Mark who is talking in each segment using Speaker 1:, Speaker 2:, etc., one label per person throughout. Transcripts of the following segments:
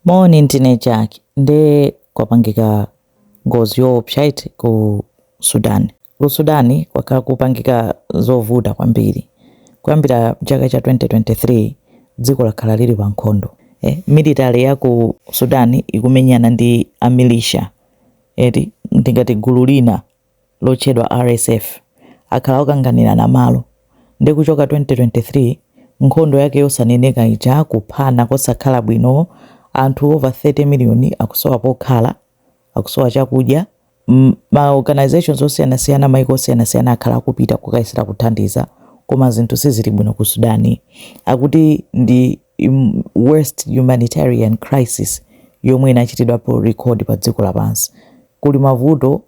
Speaker 1: Morning teenager nde kwapangika ngozi yoopsa iti ku Sudan. Ku Sudani kwakhala kupangika zovuta kwambiri. Kuyambira chaka cha 2023 dziko lakhala lili pa nkhondo. Military ya ku Sudani ikumenyana ndi militia. Ndingati gulu lina lotchedwa RSF. Akhala okanganirana malo. Ndi kuchoka 2023 nkhondo yake yosaneneka ija kuphana kosakhala bwino. Anthu over 30 million akusowa pokhala, akusowa chakudya. Ma organizations osiyanasiyana maiko osiyanasiyana akhala akupita kukayesera kuthandiza, koma zinthu sizili bwino ku Sudani. Akuti ndi worst humanitarian crisis yomwe inachitidwa po record pa dziko lapansi. Kuli mavuto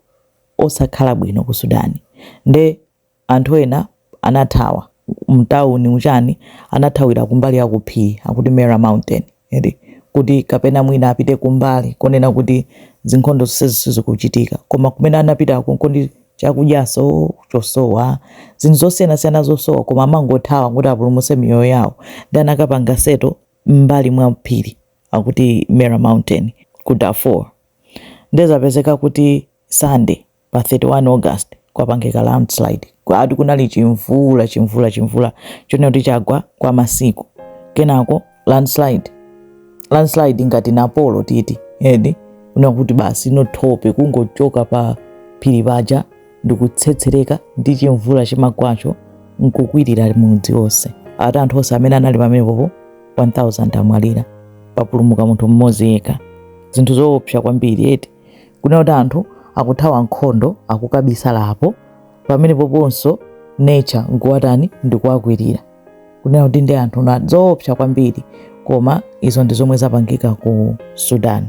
Speaker 1: osakhala bwino ku Sudani. Nde anthu ena anathawa mtauni uchani, anathawira kumbali ya kuphiri akuti Mera Mountain. Kuti kapena mwina apite kumbali konena kuti zinkhondo sizikuchitika, koma kumene anapita kundi chakudyaso chosowa, zinthu zosiyanasiyana zosowa, koma amangothawa kuti apulumutse miyoyo yawo. Ndi anakapanga seto mbali mwa phiri akuti Mera Mountain ku Darfur. Ndezapezeka kuti Sunday pa 31 August kwapangika landslide. Kwati kunali chimvula chonena kuti chagwa kwa masiku. Kenako landslide ngati Napolo titi. Unakuti basi nothope kungochoka pa phiri paja ndikutsetsereka ndi chimvula chimagwacho nkukwirira mudzi wonse. Ati anthu onse amene anali pamenepo 1000 amwalira, papulumuka munthu mmodzi yekha. Zinthu zoopsa kwambiri kuna kuti anthu akuthawa nkhondo akukabisalapo, pamenepo ponso nature nkuwatani ndikuwakwirira. Kuna kuti ndi anthu zoopsa kwambiri, koma izo ndi zomwe zapangika ku Sudan.